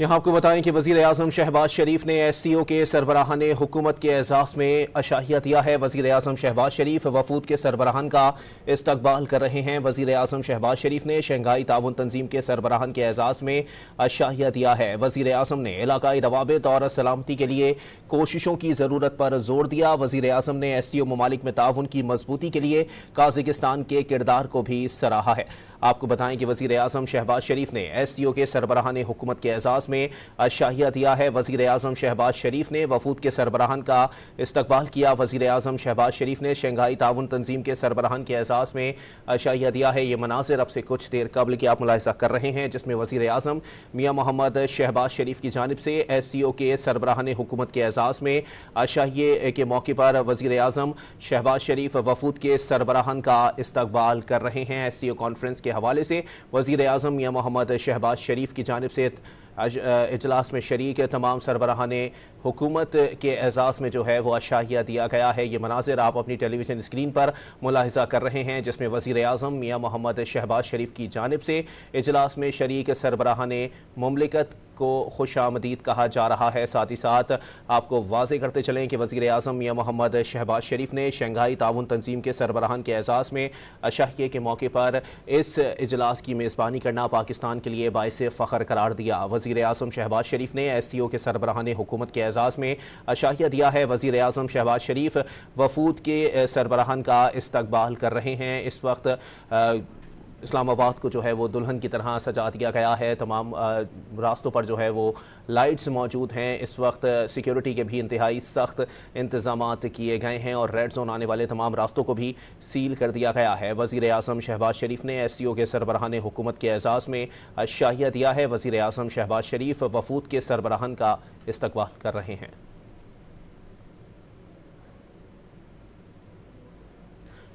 यहाँ आपको बताएं कि वज़ीर आज़म शहबाज शरीफ ने SCO के सरबराहान हुकूमत के एजाज़ में अशाहिया दिया है। वज़ीर आज़म शहबाज शरीफ वफूद के सरबराहान का इस्तकबाल कर रहे हैं। वज़ीर आज़म शहबाज शरीफ ने शंघाई ताउन तंजीम के सरबराहान के एजाज़ में अशाहिया दिया है। वज़ीर आज़म ने इलाकाई रवाबित और सलामती के लिए कोशिशों की ज़रूरत पर जोर दिया। वज़ीर आज़म ने SCO ममालिक में ताउन की मजबूती के लिए काज़ाकिस्तान के किरदार को भी सराहा है। आपको बताएं कि वज़ीर आज़म शहबाज शरीफ ने SCO के सरबराहान हुकूमत के एजाज़ में अशाहिया दिया है। वज़ीर आज़म शहबाज शरीफ ने वफूद के सरबराहान का इस्तकबाल किया। वज़ीर आज़म शहबाज शरीफ ने शंघाई ताउन तंजीम के सरबराहान के एजाज़ में अशाहिया दिया है। ये मनाज़िर अब से कुछ देर कबल की आप मुलाहिज़ा कर रहे हैं, जिसमें वज़ीर आज़म मियाँ मोहम्मद शहबाज शरीफ की जानिब से SCO के सरबराहान हुकूमत के एजाज़ में अशाहिये के मौके पर वज़ीर आज़म शहबाज शरीफ वफूद के सरबराहान का इस्तकबाल कर रहे हैं। SCO कॉन्फ्रेंस के हवाले से वज़ीर आज़म मियाँ मोहम्मद शहबाज शरीफ की जानिब से इजलास में शरीक तमाम सरबराहान हुकूमत के एजाज़ में जो है वो अशाहिया दिया गया है। ये मनाज़िर आप अपनी टेलीविज़न स्क्रीन पर मुलाहिज़ा कर रहे हैं, जिसमें वज़ीर आज़म मियाँ मोहम्मद शहबाज शरीफ की जानिब से इजलास में शरीक सरबराहान मुमलिकत को खुश आमदीद कहा जा रहा है। साथ ही साथ आपको वाज़े करते चलें कि वज़ीर आज़म मियाँ मोहम्मद शहबाज शरीफ ने शंघाई ताउन तंजीम के सरबराहान के एजाज़ में अशाहिये के मौके पर इस इजलास की मेज़बानी करना पाकिस्तान के लिए बाइस फ़ख्र करार दिया। वज़ीर आज़म शहबाज शरीफ ने SCO के सरबराहान हुकूमत के एजाज़ में अशाहिया दिया है। वज़ीर आज़म शहबाज शरीफ वफूद के सरबराहान का इस्तकबाल कर रहे हैं। इस वक्त इस्लामाबाद को जो है वो दुल्हन की तरह सजा दिया गया है। तमाम रास्तों पर जो है वो लाइट्स मौजूद हैं। इस वक्त सिक्योरिटी के भी इंतहाई सख्त इंतज़ामात किए गए हैं और रेड जोन आने वाले तमाम रास्तों को भी सील कर दिया गया है। वज़ीर आज़म शहबाज शरीफ ने SCO के सरबराहान हुकूमत के एजाज़ में अशाहिया दिया है। वज़ीर आज़म शहबाज शरीफ वफूद के सरबराहान का इस्तकबाल कर रहे हैं।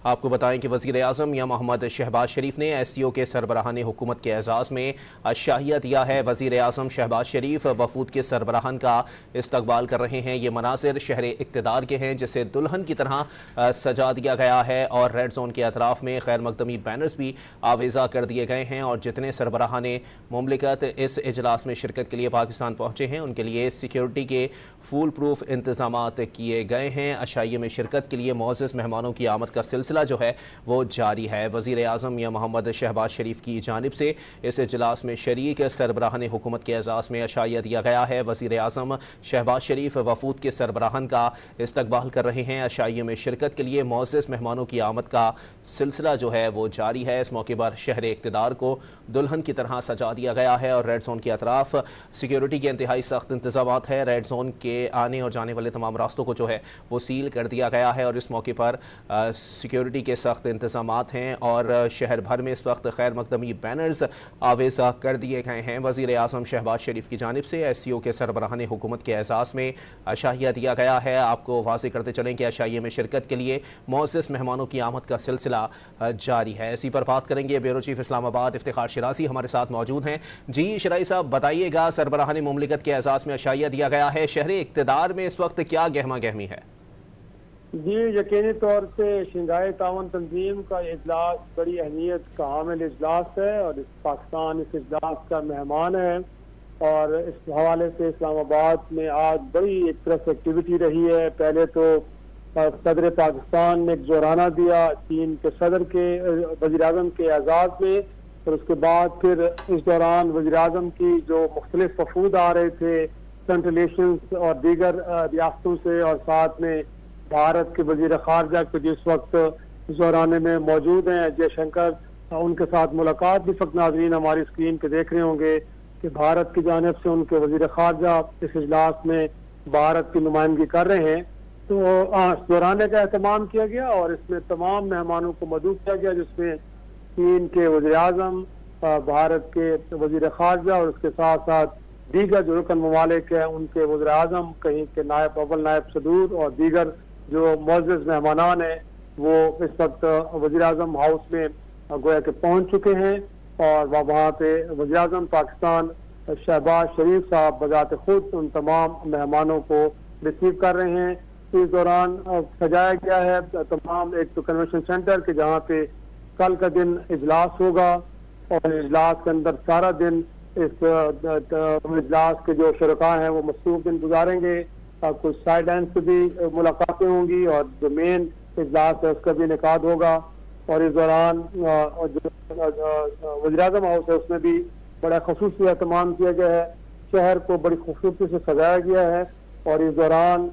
आपको बताएं कि वज़ीर आज़म मियाँ मोहम्मद शहबाज शरीफ ने SCO के सरबराहान हुकूमत के एजाज़ में अशाहिया दिया है। वज़ीर आज़म शहबाज शरीफ वफूद के सरबराहान का इस्तकबाल कर रहे हैं। ये मनासिर शहर इक़्तिदार के हैं, जिसे दुल्हन की तरह सजा दिया गया है और रेड जोन के अतराफ़ में खैर मकदमी बैनर्स भी आवेज़ा कर दिए गए हैं। और जितने सरबराहान मुमलिकत इस इजलास में शिरकत के लिए पाकिस्तान पहुँचे हैं, उनके लिए सिक्योरिटी के फूल प्रूफ इंतज़ामात किए गए हैं। अशाहिये में शिरकत के लिए मोअज़्ज़ज़ मेहमानों की आमद का सिलसिला जो है वो जारी है। वज़ीर आज़म मियाँ मोहम्मद शहबाज शरीफ की जानिब से इस इजलास में शरीक सरबराहान हुकूमत के एजाज़ में अशाहिया दिया गया है। वज़ीर आज़म शहबाज शरीफ वफूद के सरबराहान का इस्तकबाल कर रहे हैं। अशाहिये में शिरकत के लिए मोअज़्ज़ज़ मेहमानों की आमद का सिलसिला जो है वो जारी है। इस मौके पर शहर इक़्तिदार को दुल्हन की तरह सजा दिया गया है और रेड जोन के अतराफ़ सिक्योरिटी के इंतहाई सख्त इंतज़ामात है। रेड जोन के आने और जाने वाले तमाम रास्तों को जो है वो सील कर दिया गया है और इस मौके पर सिक्योरिटी के सख्त इंतज़ामात हैं और शहर भर में इस वक्त खैर मकदमी बैनर्स आवेज़ा कर दिए गए हैं। वज़ीर आज़म शहबाज शरीफ की जानिब से SCO के सरबराहान हुकूमत के एजाज़ में अशाहिया दिया गया है। आपको वाज़े करते चलें कि अशाहिये में शिरकत के लिए मोअज़्ज़ज़ मेहमानों की आमद का सिलसिला जारी है। इसी पर बात करेंगे ब्यूरो चीफ इस्लामाबाद इफ्तिखार शिराज़ी हमारे साथ मौजूद हैं। जी शिराज़ी साहब, बताइएगा, सरबराहान मुमलिकत के एजाज़ में अशाहिया दिया गया है, शहर इक़्तिदार में इस वक्त क्या गहमा गहमी है? जी, यकीनी तौर से शंघाई ताउन तंजीम का इजलास बड़ी अहमियत का हामिल इजलास है और पाकिस्तान इस इजलास का मेहमान है और इस हवाले से इस्लामाबाद में आज बड़ी एक तरफ एक्टिविटी रही है। पहले तो सदर पाकिस्तान ने एक जोराना दिया चीन के सदर के वज़ीर आज़म के एजाज़ में और उसके बाद फिर इस दौरान वज़ीर आज़म की जो मुख्तलिफ वफूद आ रहे थे सेंट्रल रिलेशंस और दीगर रियासतों से और साथ में भारत के वज़ीर ख़ारजा के जिस वक्त जोराने में मौजूद हैं जयशंकर, उनके साथ मुलाकात भी वक्त नाज़रीन हमारी स्क्रीन पे देख रहे होंगे कि भारत की जानिब से उनके वज़ीर ख़ारजा इस इजलास में भारत की नुमाइंदगी कर रहे हैं। तो जोराने का एहतमाम किया गया और इसमें तमाम मेहमानों को मदऊ किया गया, जिसमें चीन के वज़ीर आज़म, भारत के वज़ीर ख़ारजा और उसके साथ साथ दीगर जो रुकन ममालिक हैं उनके वज़ीर आज़म, कहीं के नायब अव्वल नायब सदूर और दीगर जो मुअज़्ज़ज़ मेहमानान हैं वो इस वक्त वज़ीर आज़म हाउस में गोया के पहुँच चुके हैं और वहाँ पे वज़ीर आज़म पाकिस्तान शहबाज शरीफ साहब बजात खुद उन तमाम मेहमानों को रिसीव कर रहे हैं। इस दौरान सजाया गया है तमाम एक तो कन्वेंशन सेंटर के जहाँ पे कल का दिन इजलास होगा और इजलास के अंदर सारा दिन इस इजलास के जो शुरका हैं वो मसरूफ दिन गुजारेंगे। कुछ साइड एंड से भी मुलाकातें होंगी और जो मेन इजलास है उसका भी इनेकाद होगा। और इस दौरान जो वज़ीर-ए-आज़म हाउस है उसमें भी बड़ा खसूसी एहतमाम किया गया है। शहर को बड़ी खूबसूरती से सजाया गया है और इस दौरान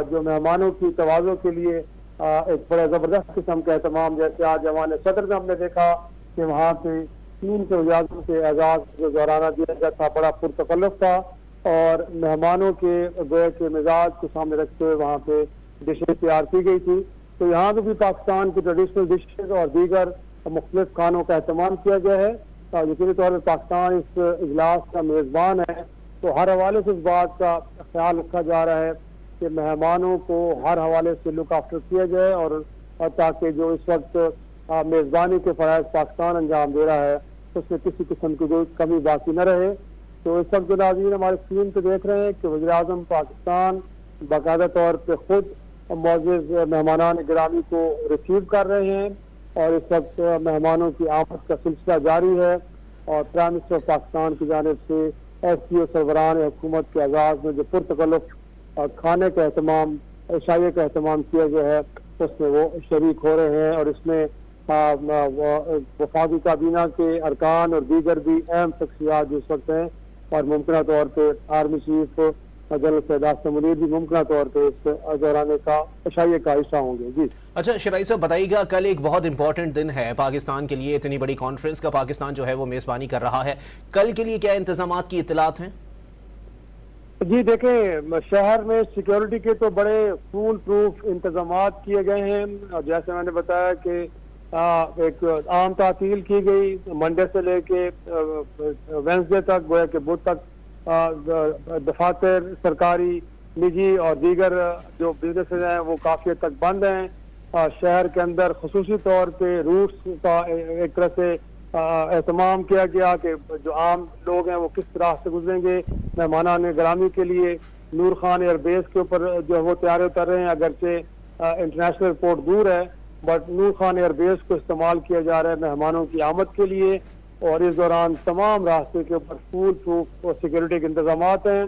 जो मेहमानों की तवाज़ो के लिए एक बड़ा ज़बरदस्त किस्म का एहतमाम, जैसे आज जवान सदर में हमने देखा कि वहाँ पे 3 के वज़ीर-ए-आज़म के एजाज़ जो दौराना दिया गया था बड़ा पुरतकल्लुफ़ था और मेहमानों के गोए के मिजाज को सामने रखते हुए वहाँ पे डिशेज तैयार की गई थी। तो यहाँ पे भी पाकिस्तान की ट्रेडिशनल डिशेज और दीगर मुख्तलिफ खानों का एहतमाम किया गया है। यकीनी तौर पर पाकिस्तान इस इजलास का मेज़बान है, तो हर हवाले से इस बात का ख्याल रखा जा रहा है कि मेहमानों को हर हवाले से लुक आफ्टर किया जाए और ताकि जो इस वक्त मेज़बानी के फ़राइज़ पाकिस्तान अंजाम दे रहा है उसमें किसी किस्म की कोई कमी बाकी न रहे। तो इस वक्त जो नाज़रीन हमारे स्क्रीन पर देख रहे हैं कि वज़ीर-ए-आज़म पाकिस्तान बाकायदा तौर पर खुद मौजूद मेहमानान गिरामी को रिसीव कर रहे हैं और इस वक्त मेहमानों की आमद का सिलसिला जारी है। और प्राइम मिनिस्टर पाकिस्तान की जानिब से SCO सरबराहान हुकूमत के आगाज में जो पुरतकल्लुफ़ खाने का एहतमाम, इशाइये का एहतमाम किया गया है उसमें वो शरीक हो रहे हैं। और इसमें वफाकी काबीना के अरकान और दीगर भी अहम शख्सियात जो इस वक्त हैं और मुमकिन तौर पर army chief general Syed Asim Munir भी मुमकिन तौर पर इस दौरान का इशाइये का हिस्सा होंगे। जी अच्छा शराई साहब बताइएगा, कल एक बहुत इंपॉर्टेंट दिन है पाकिस्तान के लिए, इतनी बड़ी कॉन्फ्रेंस का पाकिस्तान जो है वो मेज़बानी कर रहा है, कल के लिए क्या इंतजामात की इत्तलात हैं? जी देखें, शहर में सिक्योरिटी के तो बड़े फूल प्रूफ इंतजामात किए गए हैं। और जैसे मैंने बताया कि एक आम तातील की गई मंडे से लेके वेंसडे तक, गोया के बुध तक दफातर सरकारी, निजी और दीगर जो बिजनेसेस हैं वो काफी हद तक बंद हैं। शहर के अंदर खुसूसी तौर पे रूट्स का एक तरह से एहतमाम किया गया कि जो आम लोग हैं वो किस तरह से गुजरेंगे। मेहमानान गिरामी के लिए नूर खान एयरबेस के ऊपर जो वो तैयार उतर रहे हैं, अगरचे इंटरनेशनल एयरपोर्ट दूर है बट नूर खान एयरबेस को इस्तेमाल किया जा रहा है मेहमानों की आमद के लिए। और इस दौरान तमाम रास्ते के ऊपर फूल प्रूफ और सिक्योरिटी के इंतजाम हैं।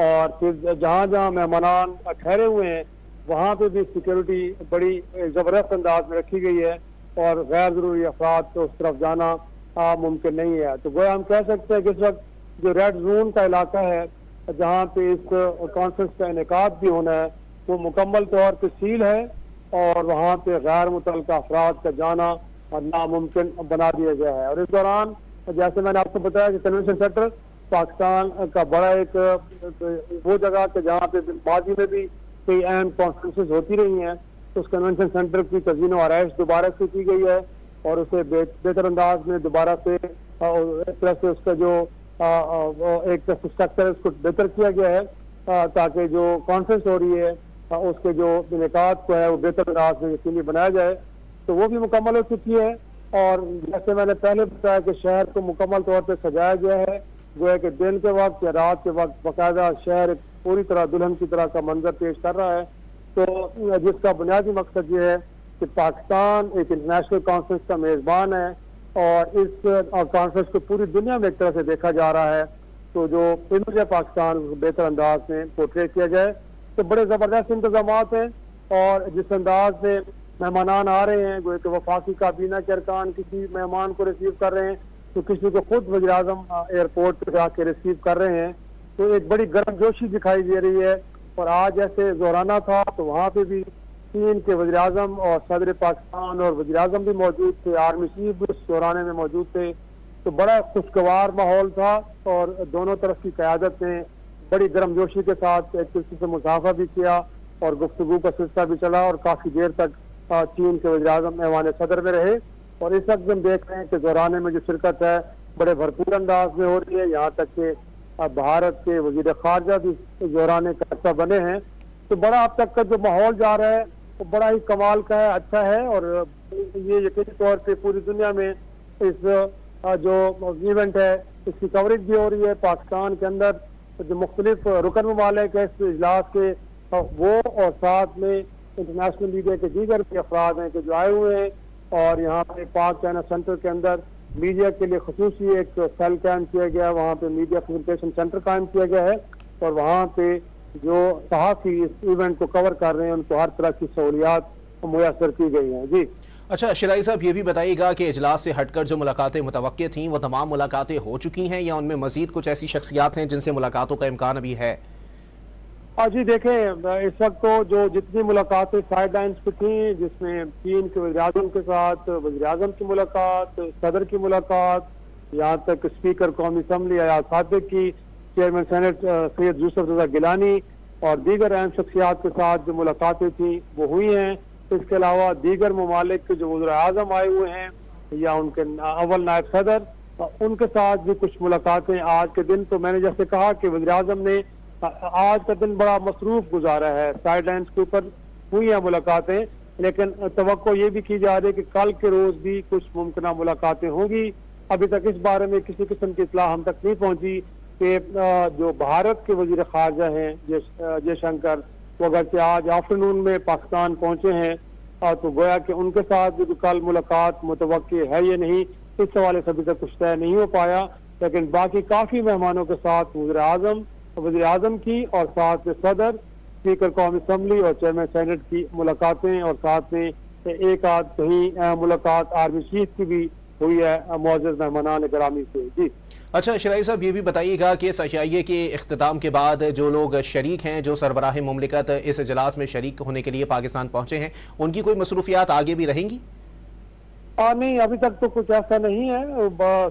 और फिर जहाँ जहाँ मेहमान ठहरे हुए हैं वहाँ पे भी सिक्योरिटी बड़ी ज़बरदस्त अंदाज में रखी गई है और गैर ज़रूरी अफराद को उस तरफ जाना मुमकिन नहीं है। तो गोया हम कह सकते हैं कि इस वक्त जो रेड जोन का इलाका है जहाँ पे इस कॉन्फ्रेंस का इनेकाद भी होना है वो मुकम्मल तौर पर सील है और वहाँ पे गैर मुतल्लिक़ अफराद का जाना नामुमकिन बना दिया गया है। और इस दौरान जैसे मैंने आपको बताया कि कन्वेंशन सेंटर पाकिस्तान का बड़ा एक वो जगह कि जहाँ पे माजी में भी कई अहम कॉन्फ्रेंसेस होती रही हैं, तो उस कन्वेंशन सेंटर की तज़ीन और आरइश दोबारा से की गई है और उसे बेहतर अंदाज में दोबारा से एक तरह से उसका जो एक तरह से स्ट्रक्चर है उसको बेहतर किया गया है ताकि जो कॉन्फ्रेंस हो रही है उसके जो इनेकाद को है वो बेहतर अंदाज में यकीनी बनाया जाए। तो वो भी मुकम्मल हो चुकी है। और जैसे मैंने पहले बताया कि शहर को मुकम्मल तौर पर सजाया गया है, गोया कि दिन के वक्त या रात के वक्त बाकायदा शहर पूरी तरह दुल्हन की तरह का मंजर पेश कर रहा है। तो जिसका बुनियादी मकसद ये है कि पाकिस्तान एक इंटरनेशनल कॉन्फ्रेंस का मेज़बान है और इस कॉन्फ्रेंस को पूरी दुनिया में एक तरह से देखा जा रहा है। तो जो इमेज है पाकिस्तान को बेहतर अंदाज में पोर्ट्रे किया जाए। तो बड़े ज़बरदस्त इंतजाम हैं और जिस अंदाज से मेहमान आ रहे हैं, गोया कि वफाकी काबीना के अरकान किसी मेहमान को रिसीव कर रहे हैं तो किसी को खुद वज़ीर-ए-आज़म एयरपोर्ट पर जाके रिसीव कर रहे हैं। तो एक बड़ी गर्मजोशी दिखाई दे रही है। और आज जैसे जोराना था तो वहाँ पे भी चीन के वज़ीर-ए-आज़म और सदर पाकिस्तान और वज़ीर-ए-आज़म भी मौजूद थे, आर्मी चीफ भी उस जोराने में मौजूद थे। तो बड़ा खुशगवार माहौल था और दोनों तरफ की क़यादत ने बड़ी गर्मजोशी के साथ एक दूसरे से मुसाफा भी किया और गुफ्तगू का सिलसिला भी चला और काफ़ी देर तक चीन के वज़ीर-ए-आज़म मेहमान सदर में रहे। और इस वक्त हम देख रहे हैं कि जोराने में जो शिरकत है बड़े भरपूर अंदाज में हो रही है। यहाँ तक कि भारत के वज़ीर ख़ारजा भी जोराने का हिस्सा बने हैं। तो बड़ा अब तक का जो माहौल जा रहा है वो बड़ा ही कमाल का है, अच्छा है। और ये यकीनी तौर पर पूरी दुनिया में इस जो इवेंट है इसकी कवरेज भी हो रही है। पाकिस्तान के अंदर जो मुख्तलिफ रुकन ममालिक है इस इजलास के वो और साथ में इंटरनेशनल मीडिया के दीगर भी अफराद हैं कि जो आए हुए हैं। और यहाँ पे पाक चाइना सेंटर के अंदर मीडिया के लिए खसूसी एक सेल कायम किया गया है, वहाँ पे मीडिया फैसिलिटेशन सेंटर कायम किया गया है और वहाँ पे जो सहाफ़ी इस इवेंट को कवर कर रहे हैं उनको हर तरह की सहूलियात मुयसर की गई हैं। जी अच्छा शिराई साहब, ये भी बताइएगा कि इजलास से हटकर जो मुलाकातें मुतवक्के थीं वो तमाम मुलाकातें हो चुकी हैं या उनमें मजीद कुछ ऐसी शख्सियात हैं जिनसे मुलाकातों का इम्कान अभी है? जी देखें, इस वक्त तो जो जितनी मुलाकातें साइड लाइन्स पे थी, जिसमें चीन के वज़ीर-ए-आज़म के साथ वज़ीर-ए-आज़म की मुलाकात, सदर की मुलाकात, यहाँ तक स्पीकर कौमी असम्बली अयाज सादिक की, चेयरमैन सेनेट सैयद यूसुफ रज़ा गिलानी और दीगर अहम शख्सियात के साथ जो मुलाकातें थी वो हुई हैं। इसके अलावा दीगर ममालिक के जो वज़ीर-ए-आज़म आए हुए हैं या उनके अव्वल नायब सदर, उनके साथ भी कुछ मुलाकातें आज के दिन, तो मैंने जैसे कहा कि वज़ीर-ए-आज़म ने आज का दिन बड़ा मसरूफ गुजारा है, साइड लाइन्स के ऊपर हुई हैं मुलाकातें, लेकिन तवक्को ये भी की जा रही है कि कल के रोज भी कुछ मुमकिन मुलाकातें होंगी। अभी तक इस बारे में किसी किस्म की इत्तला हम तक नहीं पहुंची कि जो भारत के वजीर खारजा हैं जयशंकर, वो अगरचे आज आफ्टरनून में पाकिस्तान पहुंचे हैं तो गोया कि उनके साथ भी कल मुलाकात मुतवक्की है या नहीं, इस हवाले से अभी तक कुछ तय नहीं हो पाया। लेकिन बाकी काफी मेहमानों के साथ वज़ीर-ए-आज़म की और साथ में सदर, स्पीकर कौमी असम्बली और चेयरमैन सेनेट की मुलाकातें और साथ में एक आध कहीं मुलाकात आर्मी चीफ की भी हुई है मुअज़्ज़ज़ मेहमानान गिरामी से। जी अच्छा शिराई साहब, ये भी बताइएगा कि इस अशाइये के इख्तिताम के बाद जो लोग शरीक हैं, जो सरबराह मुमलिकत इस इजलास में शरीक होने के लिए पाकिस्तान पहुंचे हैं, उनकी कोई मसरूफियात आगे भी रहेंगी? नहीं, अभी तक तो कुछ ऐसा नहीं है।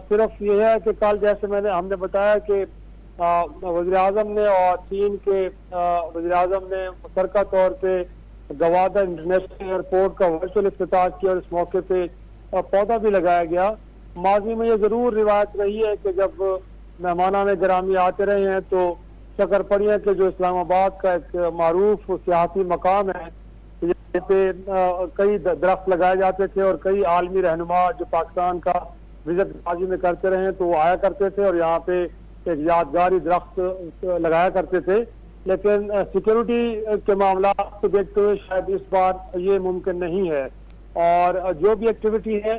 सिर्फ ये है कि कल जैसे हमने बताया कि वज़ीर-ए-आज़म ने और चीन के वज़ीर-ए-आज़म ने मुशतरका तौर पे गवादर इंटरनेशनल एयरपोर्ट का वर्चुअल इफ्तिताह किया और इस मौके पे पौधा भी लगाया गया। माजी में ये जरूर रिवायत रही है कि जब मेहमानान गिरामी आते रहे हैं तो शकरपड़िया के जो इस्लामाबाद का एक मारूफ सियासी मकाम है, यहाँ पे कई दरख्त लगाए जाते थे और कई आलमी रहनुमा जो पाकिस्तान का विजिट माजी में करते रहे तो वो आया करते थे और यहाँ पे एक यादगारी दरख्त लगाया करते थे। लेकिन सिक्योरिटी के मामला को देखते हुए शायद इस बार ये मुमकिन नहीं है और जो भी एक्टिविटी है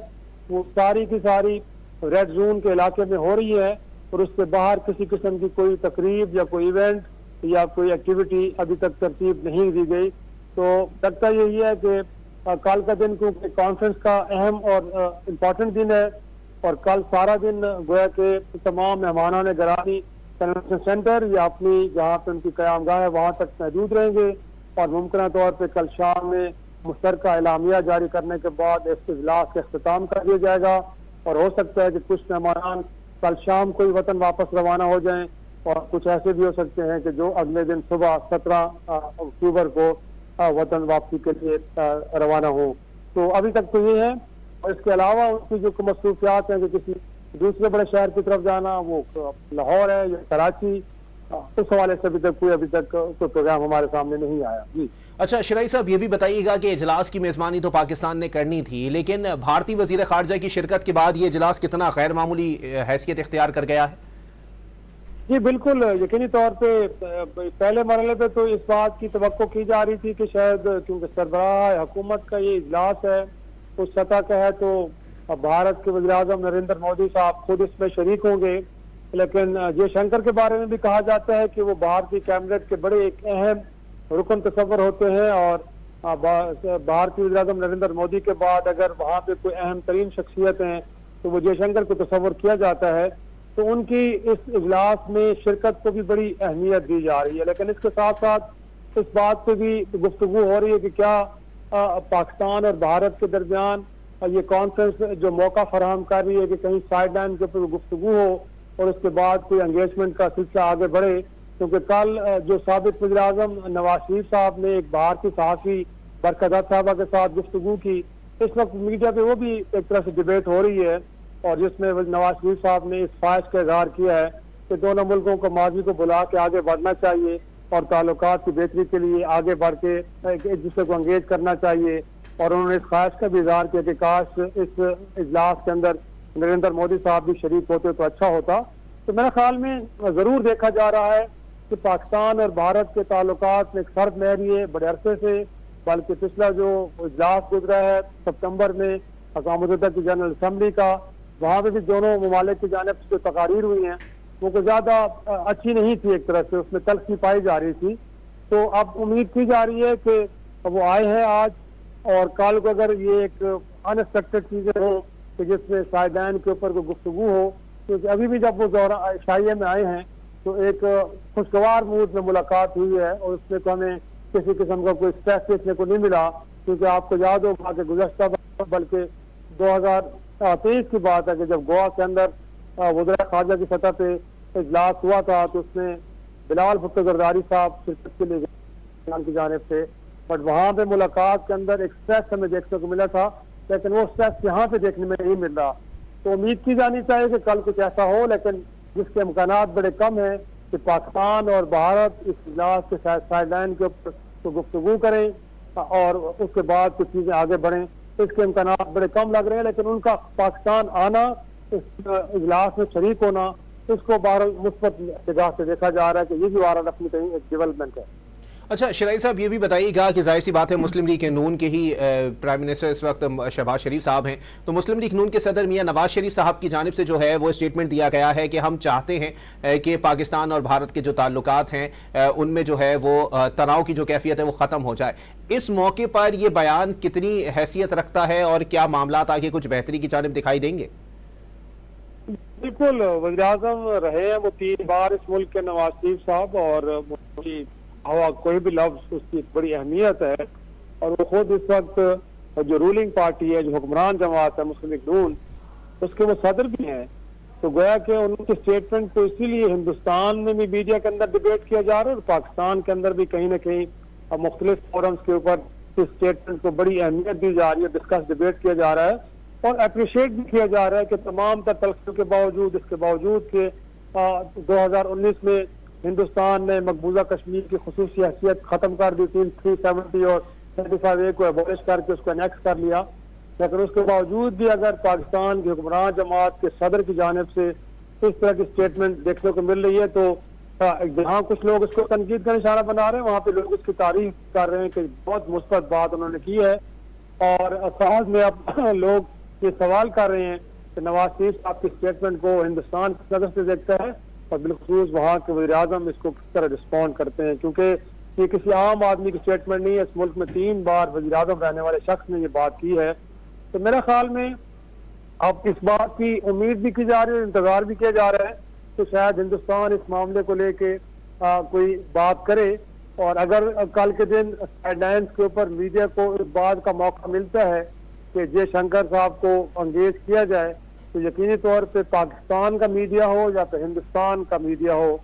वो सारी की सारी रेड जोन के इलाके में हो रही है और उससे बाहर किसी किस्म की कोई तकरीब या कोई इवेंट या कोई एक्टिविटी अभी तक तरतीब नहीं दी गई। तो लगता यही है कि कल का दिन क्योंकि कॉन्फ्रेंस का अहम और इम्पोर्टेंट दिन है और कल सारा दिन गोया के तमाम मेहमानान गिरामी कन्वेंशन सेंटर या अपनी जहाँ पे उनकी क़यामगाह है वहाँ तक महदूद रहेंगे और मुमकिन तौर पे कल शाम में मुश्तरका एलामिया जारी करने के बाद इस इजलास का इख्तिताम कर दिया जाएगा और हो सकता है कि कुछ मेहमान कल शाम को ही वतन वापस रवाना हो जाएं और कुछ ऐसे भी हो सकते हैं कि जो अगले दिन सुबह 17 अक्टूबर को वतन वापसी के लिए रवाना हो। तो अभी तक तो ये है और इसके अलावा उनकी जो मसरूफियात हैं कि किसी दूसरे बड़े शहर की तरफ जाना, वो लाहौर है या कराची, उस हवाले से अभी तक कोई प्रोग्राम हमारे सामने नहीं आया। जी अच्छा शिराई साहब, ये भी बताइएगा कि इजलास की मेज़बानी तो पाकिस्तान ने करनी थी, लेकिन भारतीय वज़ीर ख़ारजा की शिरकत के बाद ये इजलास कितना गैर मामूली हैसियत इख्तियार कर गया है? जी बिल्कुल, यकीनी तौर पे पहले मरहले पे तो इस बात की तवक्को की जा रही थी कि शायद क्योंकि सरबराह हुकूमत का ये इजलास है उस सतह का है तो भारत के वज़ीर-ए-आज़म नरेंद्र मोदी साहब खुद इसमें शरीक होंगे। लेकिन जयशंकर के बारे में भी कहा जाता है कि वो भारतीय कैबिनेट के बड़े एक अहम रुकन तस्वर होते हैं और भारतीय वज़ीर-ए-आज़म नरेंद्र मोदी के बाद अगर वहाँ पे कोई अहम तरीन शख्सियत हैं तो वो जयशंकर को तस्वर किया जाता है। तो उनकी इस इजलास में शिरकत को भी बड़ी अहमियत दी जा रही है। लेकिन इसके साथ साथ इस बात पे भी गुफ्तगू हो रही है कि क्या पाकिस्तान और भारत के दरमियान ये कॉन्फ्रेंस जो मौका फराहम कर रही है कि कहीं साइड लाइन के ऊपर गुफ्तगू हो और उसके बाद कोई एंगेजमेंट का सिलसिला आगे बढ़े। क्योंकि कल जो साबिक वज़ीर-ए-आज़म नवाज शरीफ साहब ने एक भारतीय सहाफ़ी बरकत साहबा के साथ गुफ्तगू की, इस वक्त मीडिया पे वो भी एक तरह से डिबेट हो रही है और जिसमें नवाज शरीफ साहब ने इस ख्वाहिश का इज़हार किया है कि दोनों मुल्कों को माजी को बुला के आगे बढ़ना चाहिए और ताल्लुकात की बेहतरी के लिए आगे बढ़ के एक दूसरे को एंगेज करना चाहिए। और उन्होंने इस ख्वाहिश का भी इज़हार किया कि काश इस इजलास के अंदर नरेंद्र मोदी साहब भी शरीक होते तो अच्छा होता। तो मेरे ख्याल में जरूर देखा जा रहा है कि पाकिस्तान और भारत के ताल्लुकात में एक सर्द लहर रही है बड़े अरसे से, बल्कि पिछला जो इजलास गुजरा है सितंबर में अक़वाम मुत्तहिदा की जनरल असम्बली का, वहाँ पे भी दोनों ममालिक की जानिब से तकारीर हुई हैं वो कुछ ज़्यादा अच्छी नहीं थी, एक तरह से उसमें तलखी पाई जा रही थी। तो अब उम्मीद की जा रही है कि वो आए हैं आज और कल को अगर ये एक अनएक्सपेक्टेड चीज़ें हो कि जिसमें साइदान के ऊपर कोई गुफ्तगू हो, क्योंकि अभी भी जब वो शाइया में आए हैं तो एक खुशगवार मूड में मुलाकात हुई है और उसमें को हमें किसी किस्म का कोई स्ट्रेस देखने को नहीं मिला। क्योंकि आपको याद होगा कि गुज़श्ता बल्कि 2023 की बात है कि जब गोवा के अंदर वज़ीर ख़ारजा की सतह पे इजलास हुआ था तो उसमें बिलावल भुट्टो ज़रदारी साहब शिरकत के लिए की जानिब से, बट वहाँ पे मुलाकात के अंदर एक स्ट्रेस हमें देखने को मिला था, लेकिन वो स्ट्रेस यहाँ पे देखने में नहीं मिल रहा। तो उम्मीद की जानी चाहिए कि कल कुछ ऐसा हो, लेकिन जिसके इम्कानात बड़े कम हैं कि पाकिस्तान और भारत इस इजलास के साइडलाइन के ऊपर तो गुफ्तगू करें और उसके बाद कुछ चीज़ें आगे बढ़ें, तो इसके इम्कानात बड़े कम लग रहे हैं। लेकिन उनका पाकिस्तान आना, इस इजलास में शरीक होना, इसको बाहर मुस्बत निगाह से देखा जा रहा है कि ये भी वारा अपनी कहीं एक डेवलपमेंट है। अच्छा शिराई साहब, ये भी बताइएगा कि जाहिर सी बात है मुस्लिम लीग नून के ही प्राइम मिनिस्टर इस वक्त शहबाज शरीफ साहब हैं, तो मुस्लिम लीग नून के सदर मियां नवाज शरीफ साहब की जानिब से जो है वो स्टेटमेंट दिया गया है कि हम चाहते हैं कि पाकिस्तान और भारत के जो ताल्लुकात हैं उनमें जो है वो तनाव की जो कैफियत है वो ख़त्म हो जाए। इस मौके पर यह बयान कितनी हैसियत रखता है और क्या मामला आगे कुछ बेहतरी की जानिब दिखाई देंगे? बिल्कुल, वज़ीर आज़म रहे हैं वो 3 बार इस मुल्क के नवाज शरीफ साहब, और कोई भी लफ्ज उसकी बड़ी अहमियत है। और वो खुद इस वक्त जो रूलिंग पार्टी है, जो हुक्मरान जमात है मुस्लिम लीग नून, उसके वो सदर भी हैं। तो गोया कि उनके स्टेटमेंट को इसीलिए हिंदुस्तान में भी मीडिया के अंदर डिबेट किया जा रहा है और पाकिस्तान के अंदर भी कहीं ना कहीं मुख्तलिफ फोरम्स के ऊपर इस स्टेटमेंट को बड़ी अहमियत दी जा रही है, डिस्कस डिबेट किया जा रहा है और अप्रिशिएट भी किया जा रहा है कि तमाम तर तलखियों के बावजूद, इसके बावजूद कि 2019 में हिंदुस्तान ने मकबूजा कश्मीर की खुसूसी हैसियत खत्म कर दी थी, 370 और 35A को एबॉलिश करके उसको एनेक्स कर लिया, लेकिन उसके बावजूद भी अगर पाकिस्तान की हुक्मरान जमात के सदर की जानिब से इस तरह की स्टेटमेंट देखने को मिल रही है तो जहाँ कुछ लोग इसको तनकीद का निशाना बना रहे हैं वहाँ पे लोग इसकी तारीफ कर रहे हैं कि बहुत मुस्बत बात उन्होंने की है। और असहज में अब लोग ये सवाल कर रहे हैं कि नवाज शरीफ साहब की स्टेटमेंट को हिंदुस्तान की नजर से देखता है और बिलखुसूस वहाँ के वज़ीर आज़म इसको किस तरह रिस्पॉन्ड करते हैं, क्योंकि ये किसी आम आदमी की स्टेटमेंट नहीं है। इस मुल्क में 3 बार वज़ीर आज़म रहने वाले शख्स ने ये बात की है। तो मेरे ख्याल में अब इस बात की उम्मीद भी की जा रही है, इंतजार भी किया जा रहा है तो शायद हिंदुस्तान इस मामले को लेके कोई बात करे। और अगर कल के दिन साइडलाइंस के ऊपर मीडिया को इस बात का मौका मिलता है कि जयशंकर साहब को एंगेज किया जाए तो यकीनी तौर पे पाकिस्तान का मीडिया हो या फिर हिंदुस्तान का मीडिया हो,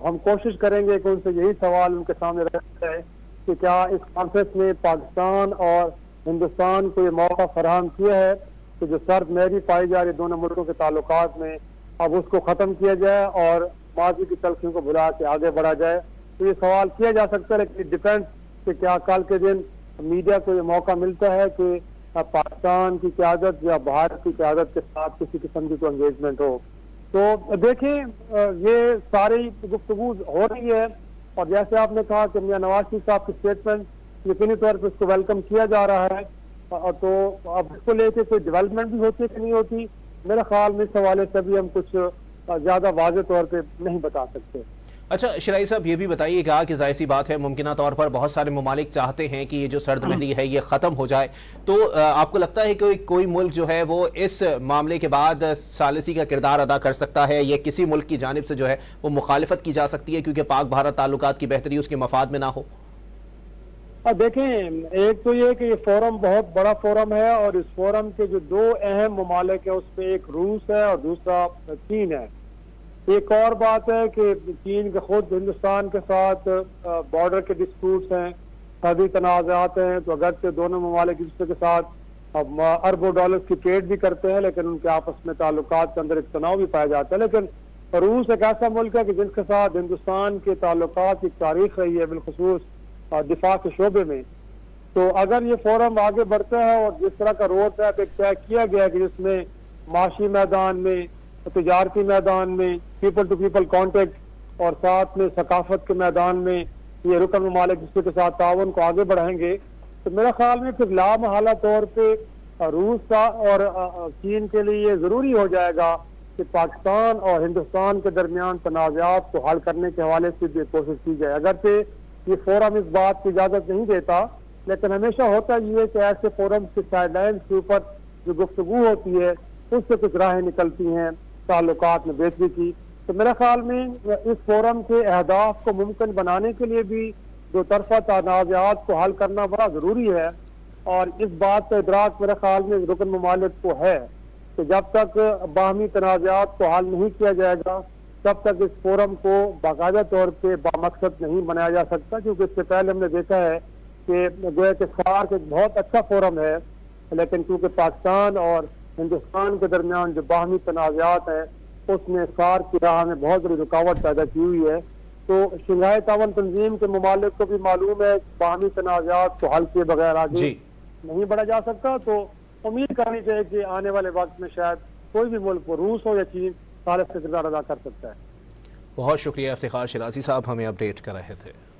हम कोशिश करेंगे कि उनसे यही सवाल उनके सामने रखा है कि क्या इस कॉन्फ्रेंस में पाकिस्तान और हिंदुस्तान को ये मौका फराहम किया है कि जो सर्द मेहरी पाई जा रही दोनों मुल्कों के ताल्लुकात में अब उसको ख़त्म किया जाए और माजी की तलखियों को भुला के आगे बढ़ा जाए। तो ये सवाल किया जा सकता है, लेकिन डिपेंड कि क्या कल के दिन मीडिया को ये मौका मिलता है कि पाकिस्तान की क़यादत या भारत की क़यादत के साथ किसी किस्म की कोई एंगेजमेंट हो। तो देखें ये सारी गुफ्तगू हो रही है और जैसे आपने कहा कि मियां नवाज शरीफ साहब की स्टेटमेंट यकीनी तौर पर इसको वेलकम किया जा रहा है। तो अब इसको लेके कोई डेवलपमेंट भी होती है कि नहीं होती, मेरे ख्याल में इस हवाले से भी हम कुछ ज़्यादा वाज़ेह तौर पर नहीं बता सकते। अच्छा शिराई साहब, ये भी बताइएगा कि जाहिर सी बात है मुमकिना तौर पर बहुत सारे ममालिक चाहते हैं कि ये जो सर्द महरी है ये ख़त्म हो जाए, तो आपको लगता है कि कोई मुल्क जो है वो इस मामले के बाद सालिसी का किरदार अदा कर सकता है या किसी मुल्क की जानिब से जो है वो मुखालिफत की जा सकती है क्योंकि पाक भारत ताल्लुकात की बेहतरी उसके मफाद में ना हो? देखें, एक तो ये कि ये फोरम बहुत बड़ा फोरम है और इस फोरम के जो 2 अहम ममालिक है उसमें एक रूस है और दूसरा चीन है। एक और बात है कि चीन के खुद हिंदुस्तान के साथ बॉर्डर के डिस्प्यूट्स हैं, सदी तनाज़ात हैं, तो अगरचे दोनों ममालिक एक दूसरे के साथ अरबों डॉलर्स की ट्रेड भी करते हैं लेकिन उनके आपस में ताल्लुकात के अंदर एक तनाव भी पाया जाता है। लेकिन रूस एक ऐसा मुल्क है कि जिसके साथ हिंदुस्तान के ताल्लुकात की तारीख रही है, बिलखुसूस दिफा के शोबे में। तो अगर ये फोरम आगे बढ़ता है और जिस तरह का रोड मैप एक तय किया गया कि जिसमें माशी मैदान में, तजारती मैदान में, पीपल टू पीपल कॉन्टेक्ट और साथ में सकाफत के मैदान में ये रुकन ममालिक दूसरे के साथ ताउन को आगे बढ़ाएंगे, तो मेरे ख्याल में फिर लामहला तौर पे रूस का और चीन के लिए ये ज़रूरी हो जाएगा कि पाकिस्तान और हिंदुस्तान के दरमियान तनाज़ात को हल करने के हवाले से भी कोशिश की जाए। अगरचे ये फोरम इस बात की इजाज़त नहीं देता, लेकिन हमेशा होता ये है कि ऐसे फोरम के साइडलाइन के ऊपर जो गुफ्तगू होती है उससे कुछ राहें निकलती हैं ताल्लुकात में बेहतरी की। तो मेरे ख्याल में इस फोरम के अहदाफ को मुमकिन बनाने के लिए भी दो तरफा तनाज़ात को हल करना बड़ा ज़रूरी है। और इस बात का इदराक मेरे ख्याल में रुकन ममालिक को है कि जब तक बाहमी तनाज़ात को हल नहीं किया जाएगा तब तक इस फोरम को बाकायदा तौर पर बामकसद नहीं बनाया जा सकता, क्योंकि इससे पहले हमने देखा है कि गोया कि सार्क एक बहुत अच्छा फोरम है, लेकिन क्योंकि पाकिस्तान और हिंदुस्तान के दरमियान जो बाहमी तनाज़ात हैं उसने सार्क की राह में बहुत बड़ी रुकावट पैदा की हुई है। तो शंघाई तावन तंजीम के ममालिक को भी मालूम है बाहमी तनाज़ात को हल किए बगैर आगे नहीं बढ़ा जा सकता। तो उम्मीद करनी चाहिए कि आने वाले वक्त में शायद कोई भी मुल्क, रूस हो या चीन, सालिस का किरदार अदा कर सकता है। बहुत शुक्रिया इफ्तिखार शिराजी साहब, हमें अपडेट कर रहे थे।